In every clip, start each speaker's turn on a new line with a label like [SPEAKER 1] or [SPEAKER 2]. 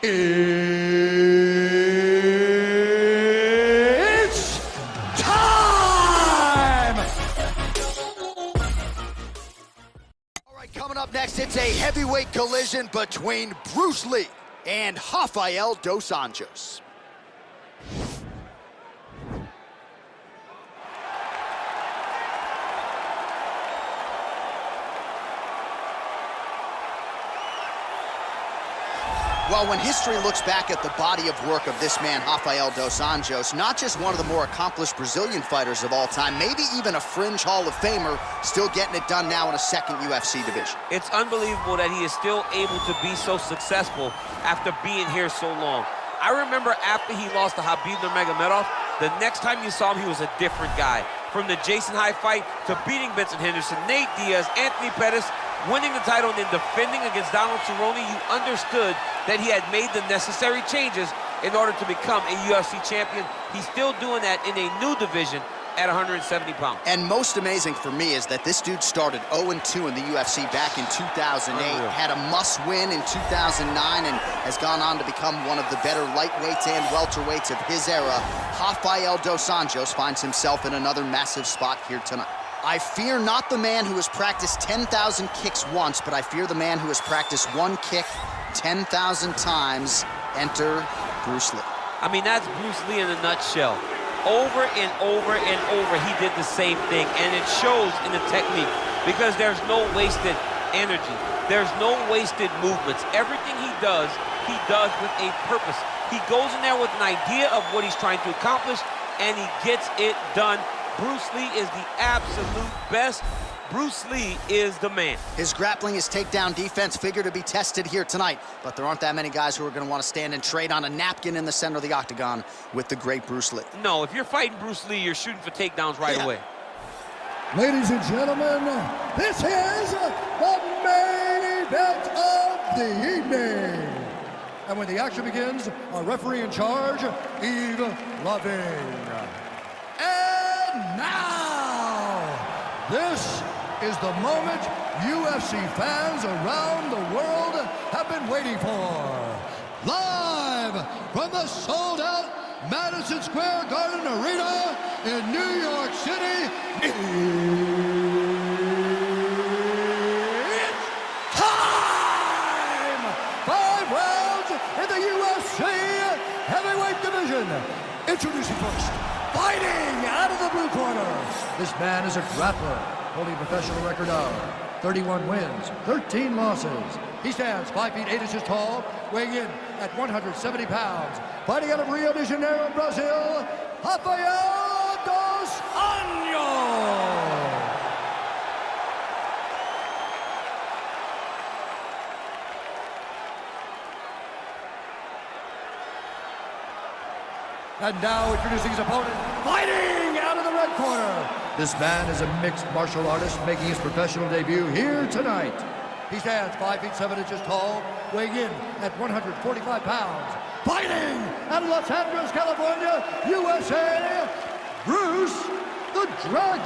[SPEAKER 1] It's time! All right, coming up next, it's a heavyweight collision between Bruce Lee and Rafael dos Anjos. Well, when history looks back at the body of work of this man, Rafael dos Anjos, not just one of the more accomplished Brazilian fighters of all time, maybe even a fringe Hall of Famer, still getting it done now in a second UFC division.
[SPEAKER 2] It's unbelievable that he is still able to be so successful after being here so long. I remember after he lost to Khabib Nurmagomedov, the next time you saw him, he was a different guy. From the Jason High fight to beating Vincent Henderson, Nate Diaz, Anthony Pettis, winning the title and then defending against Donald Cerrone, you understood that he had made the necessary changes in order to become a UFC champion. He's still doing that in a new division at 170 pounds.
[SPEAKER 1] And most amazing for me is that this dude started 0-2 in the UFC back in 2008, had a must-win in 2009, and has gone on to become one of the better lightweights and welterweights of his era. Rafael dos Anjos finds himself in another massive spot here tonight. I fear not the man who has practiced 10,000 kicks once, but I fear the man who has practiced one kick 10,000 times. Enter Bruce Lee.
[SPEAKER 2] I mean, that's Bruce Lee in a nutshell. Over and over and over, he did the same thing, and it shows in the technique because there's no wasted energy. There's no wasted movements. Everything he does with a purpose. He goes in there with an idea of what he's trying to accomplish, and he gets it done. Bruce Lee is the absolute best. Bruce Lee is the man. His grappling, his takedown defense figure to be tested here tonight, but there aren't that many guys who are going to want to stand and trade on a napkin in the center of the octagon with the great Bruce Lee. No, if you're fighting Bruce Lee, you're shooting for takedowns right away.
[SPEAKER 3] Ladies and gentlemen, this is the main event of the evening. And when the action begins, our referee in charge, Yves Lavigne. And now, this is the moment UFC fans around the world have been waiting for. Live from the sold-out Madison Square Garden Arena in New York City, it's time! 5 rounds in the UFC heavyweight division. Introducing first, fighting out of the blue corner. This man is a grappler, holding a professional record of 31 wins, 13 losses. He stands 5 feet 8 inches tall, weighing in at 170 pounds. Fighting out of Rio de Janeiro, Brazil, Rafael dos Anjos. And now introducing his opponent, fighting out of the red corner. This man is a mixed martial artist making his professional debut here tonight. He stands 5 feet 7 inches tall, weighing in at 145 pounds. Fighting out of Los Angeles, California, USA, Bruce the Dragon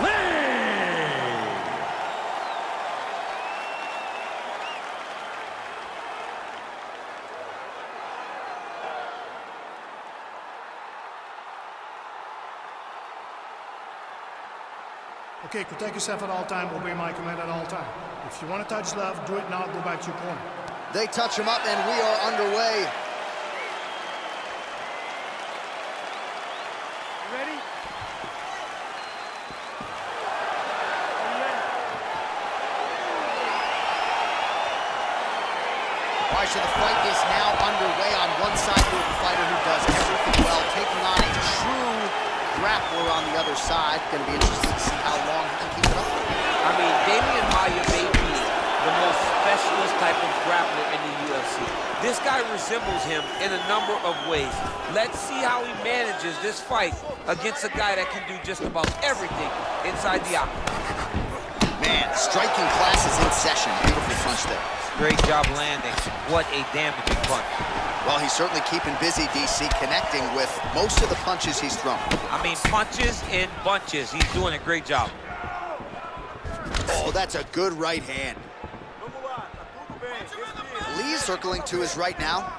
[SPEAKER 3] Lee.
[SPEAKER 4] Okay, protect yourself at all time, obey my command at all time. If you want to touch left, do it now, go back to your corner.
[SPEAKER 1] They touch him up and we are underway.
[SPEAKER 4] Ready?
[SPEAKER 1] All right, so the fight is now underway. On one side, we have a fighter who does everything well, taking on a true grappler on the other side. Going to be interesting to see how long he can keep it up.
[SPEAKER 2] I mean, Damian Maia may be the most specialist type of grappler in the UFC. This guy resembles him in a number of ways. Let's see how he manages this fight against a guy that can do just about everything inside the octagon.
[SPEAKER 1] Man, striking class is in session. Beautiful punch there.
[SPEAKER 2] Great job landing. What a damaging punch.
[SPEAKER 1] Well, he's certainly keeping busy, DC, connecting with most of the punches he's thrown.
[SPEAKER 2] I mean, punches in bunches. He's doing a great job.
[SPEAKER 1] Oh, that's a good right hand. Lee circling to his right now.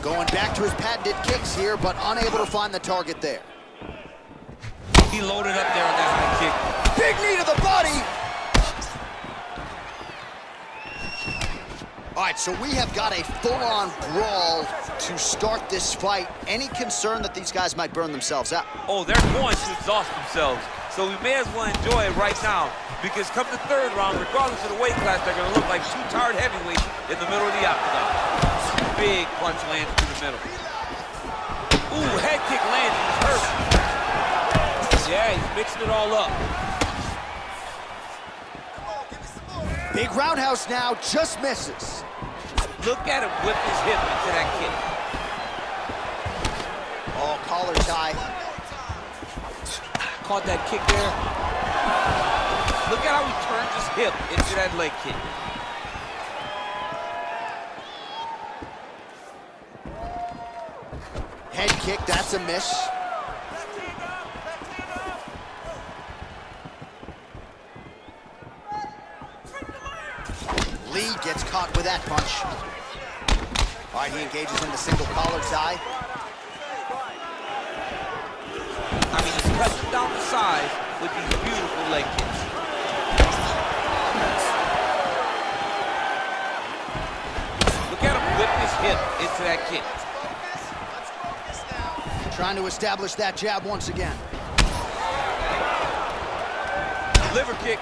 [SPEAKER 1] Going back to his patented kicks here, but unable to find the target there.
[SPEAKER 2] He loaded up there on that high kick.
[SPEAKER 1] Big knee to the body. All right, so we have got a full-on brawl to start this fight. Any concern that these guys might burn themselves out?
[SPEAKER 2] Oh, they're going to exhaust themselves. So we may as well enjoy it right now, because come the third round, regardless of the weight class, they're going to look like two tired heavyweights in the middle of the octagon. Big punch lands through the middle. Ooh, head kick lands. He's hurt. Yeah, he's mixing it all up.
[SPEAKER 1] Big roundhouse now, just misses.
[SPEAKER 2] Look at him whip his hip into that kick.
[SPEAKER 1] Oh, collar tie.
[SPEAKER 2] Caught that kick there. Look at how he turns his hip into that leg kick.
[SPEAKER 1] Head kick, that's a miss. Lee gets caught with that punch. All right, he engages in the single collar tie.
[SPEAKER 2] I mean, he's cutting down the sides with these beautiful leg kicks. Look at him whip his hip into that kick.
[SPEAKER 1] Trying to establish that jab once again.
[SPEAKER 2] Liver kick.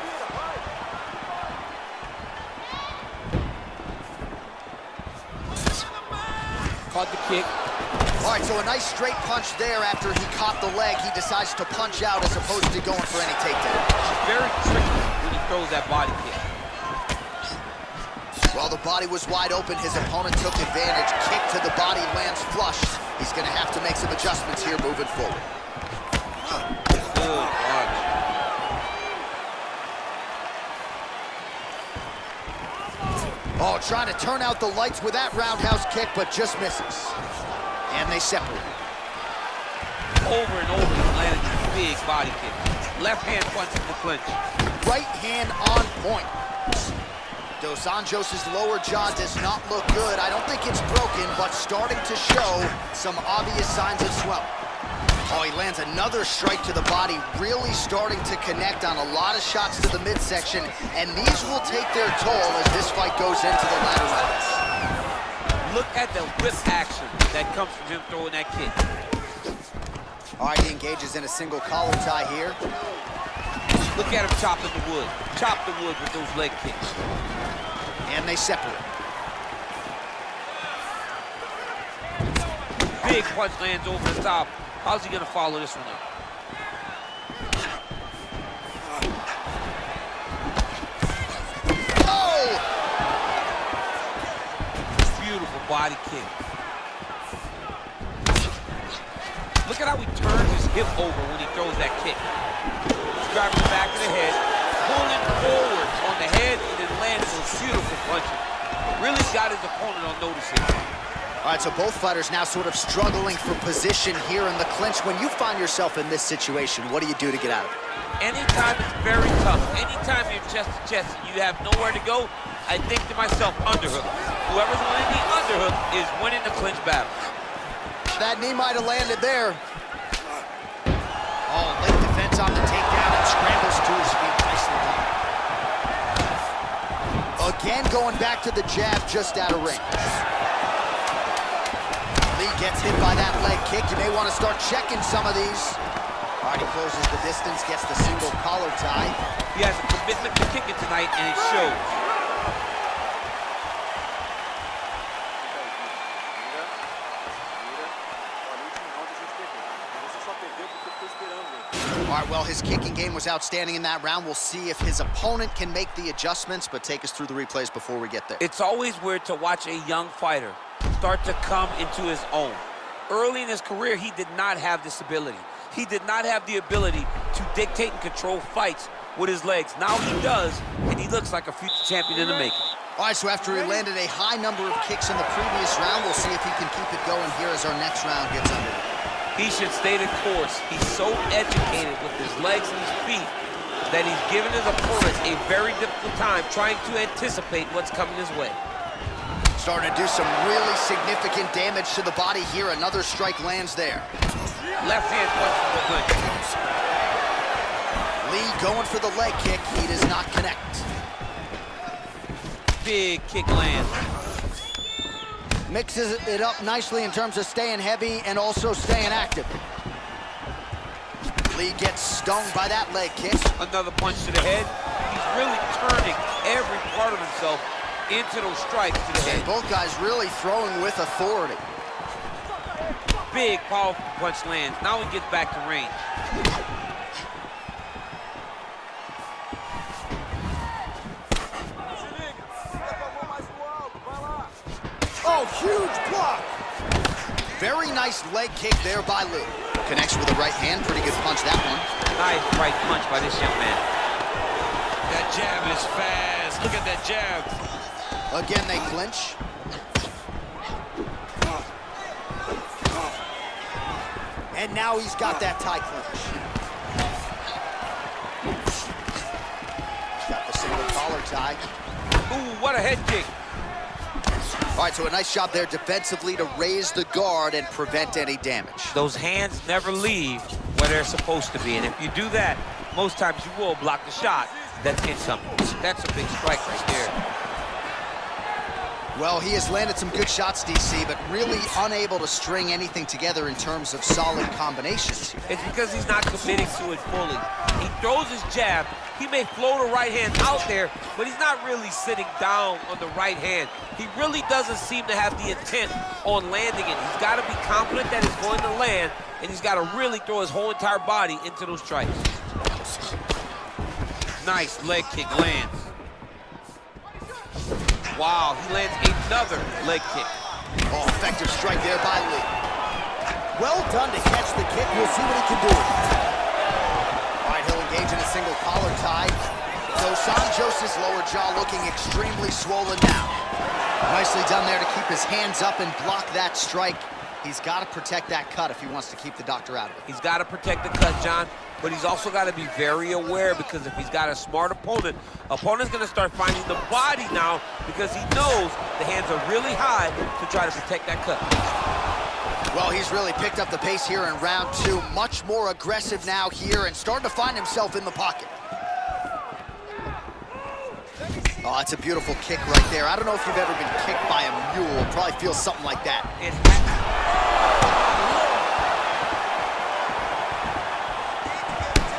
[SPEAKER 2] Caught the kick.
[SPEAKER 1] All right, so a nice straight punch there after he caught the leg. He decides to punch out as opposed to going for any takedown.
[SPEAKER 2] Very tricky when he throws that body kick.
[SPEAKER 1] While the body was wide open, his opponent took advantage. Kick to the body lands flush. He's going to have to make some adjustments here moving forward.
[SPEAKER 2] Good punch.
[SPEAKER 1] Oh, trying to turn out the lights with that roundhouse kick, but just misses. And they separate.
[SPEAKER 2] Over and over, he's landed these big body kicks. Left hand punch in the clinch.
[SPEAKER 1] Right hand on point. Dos Anjos' lower jaw does not look good. I don't think it's broken, but starting to show some obvious signs of swelling. Oh, he lands another strike to the body, really starting to connect on a lot of shots to the midsection, and these will take their toll as this fight goes into the latter rounds.
[SPEAKER 2] Look at the whip action that comes from him throwing that kick.
[SPEAKER 1] All right, he engages in a single collar tie here.
[SPEAKER 2] Look at him chopping the wood. Chop the wood with those leg kicks.
[SPEAKER 1] And they separate.
[SPEAKER 2] Big punch lands over the top. How's he gonna follow this one up?
[SPEAKER 1] Oh!
[SPEAKER 2] Beautiful body kick. Look at how he turns his hip over when he throws that kick. He's driving the back of the head, pulling forward on the head, and then landing those beautiful punches. Really got his opponent on notice here.
[SPEAKER 1] All right, so both fighters now sort of struggling for position here in the clinch. When you find yourself in this situation, what do you do to get out of it?
[SPEAKER 2] Anytime it's very tough, anytime you're chest to chest and you have nowhere to go, I think to myself, underhook. Whoever's winning the underhook is winning the clinch battle.
[SPEAKER 1] That knee might have landed there. Oh, late defense on the takedown and scrambles to his feet. Nicely done. Again, going back to the jab just out of range. Lee gets hit by that leg kick. You may want to start checking some of these. All right, he closes the distance, gets the single collar tie.
[SPEAKER 2] He has a commitment to kicking tonight, and it shows.
[SPEAKER 1] All right, well, his kicking game was outstanding in that round. We'll see if his opponent can make the adjustments, but take us through the replays before we get there.
[SPEAKER 2] It's always weird to watch a young fighter start to come into his own. Early in his career, he did not have this ability. He did not have the ability to dictate and control fights with his legs. Now he does, and he looks like a future champion in the making.
[SPEAKER 1] All right, so after he landed a high number of kicks in the previous round, we'll see if he can keep it going here as our next round gets underway.
[SPEAKER 2] He should stay the course. He's so educated with his legs and his feet that he's giving his opponent a very difficult time trying to anticipate what's coming his way.
[SPEAKER 1] Starting to do some really significant damage to the body here. Another strike lands there.
[SPEAKER 2] Left hand punch from the clinch.
[SPEAKER 1] Lee going for the leg kick. He does not connect.
[SPEAKER 2] Big kick lands.
[SPEAKER 1] Mixes it up nicely in terms of staying heavy and also staying active. Lee gets stung by that leg kick.
[SPEAKER 2] Another punch to the head. He's really turning every part of himself into those strikes to the head.
[SPEAKER 1] And both guys really throwing with authority.
[SPEAKER 2] Big, powerful punch lands. Now he gets back to range.
[SPEAKER 1] Oh, huge block. Very nice leg kick there by Lee. Connects with the right hand. Pretty good punch, that one.
[SPEAKER 2] Nice right punch by this young man.
[SPEAKER 5] That jab is fast. Look at that jab.
[SPEAKER 1] Again, they clinch. And now he's got that tie clinch. Got the single collar tie.
[SPEAKER 2] Ooh, what a head kick.
[SPEAKER 1] All right, so a nice job there defensively to raise the guard and prevent any damage.
[SPEAKER 2] Those hands never leave where they're supposed to be. And if you do that, most times you will block the shot that's incoming. That's a big strike right there.
[SPEAKER 1] Well, he has landed some good shots, DC, but really unable to string anything together in terms of solid combinations.
[SPEAKER 2] It's because he's not committing to it fully. He throws his jab. He may float a right hand out there, but he's not really sitting down on the right hand. He really doesn't seem to have the intent on landing it. He's got to be confident that it's going to land, and he's got to really throw his whole entire body into those strikes. Nice leg kick lands. Wow, he lands another leg kick.
[SPEAKER 1] Oh, effective strike there by Lee. Well done to catch the kick. We'll see what he can do. All right, he'll engage in a single collar tie. So San Jose's lower jaw looking extremely swollen now. Nicely done there to keep his hands up and block that strike. He's got to protect that cut if he wants to keep the doctor out of it.
[SPEAKER 2] He's got to protect the cut, John, but he's also got to be very aware, because if he's got a smart opponent's going to start finding the body now, because he knows the hands are really high to try to protect that cut.
[SPEAKER 1] Well, he's really picked up the pace here in round two. Much more aggressive now here and starting to find himself in the pocket. Oh, that's a beautiful kick right there. I don't know if you've ever been kicked by a mule. Probably feels something like that.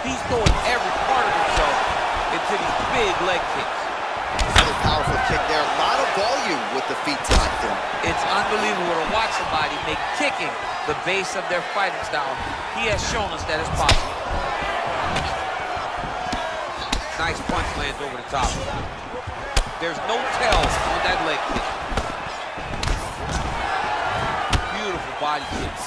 [SPEAKER 2] He's throwing every part of himself into these big leg kicks.
[SPEAKER 1] Another powerful kick there. A lot of volume with the feet tonight there.
[SPEAKER 2] It's unbelievable to watch somebody make kicking the base of their fighting style. He has shown us that it's possible. Nice punch lands over the top. There's no tell on that leg kick. Beautiful body kicks.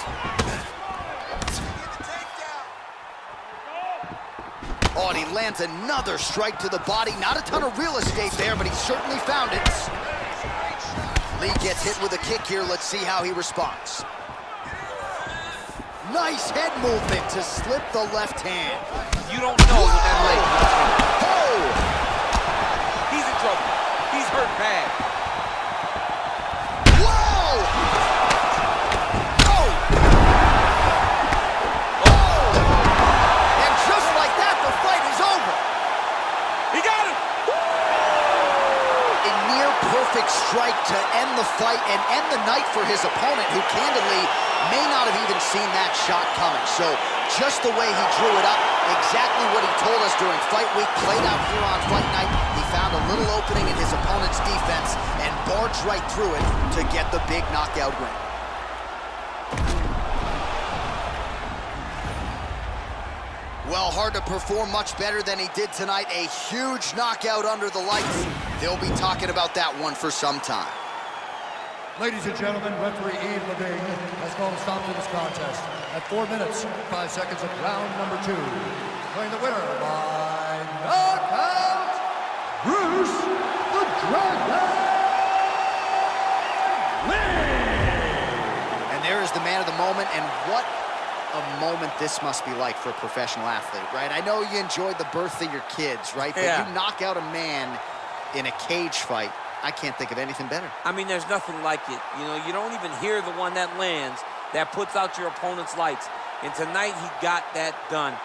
[SPEAKER 1] Oh, and he lands another strike to the body. Not a ton of real estate there, but he certainly found it. Lee gets hit with a kick here. Let's see how he responds. Nice head movement to slip the left hand.
[SPEAKER 2] You don't know what that leg kicks from.
[SPEAKER 1] Oh!
[SPEAKER 2] He's in trouble. He's hurt bad.
[SPEAKER 1] Whoa! Oh! Oh! And just like that, the fight is over.
[SPEAKER 2] He got him!
[SPEAKER 1] A near perfect strike to end the fight and end the night for his opponent, who candidly may not have even seen that shot coming. So just the way he drew it up, exactly what he told us during fight week, played out here on fight night. He found a little opening in his opponent's defense and barged right through it to get the big knockout win. Well, hard to perform much better than he did tonight. A huge knockout under the lights. They'll be talking about that one for some time.
[SPEAKER 3] Ladies and gentlemen, referee Yves Levine has called a stop to this contest at 4 minutes, 5 seconds of round number 2. Declaring the winner by knockout, Bruce the Dragon Lee!
[SPEAKER 1] And there is the man of the moment, and what a moment this must be like for a professional athlete, right? I know you enjoyed the birth of your kids, right? But you knock out a man in a cage fight. I can't think of anything better.
[SPEAKER 2] I mean, there's nothing like it. You know, you don't even hear the one that lands, that puts out your opponent's lights. And tonight, he got that done.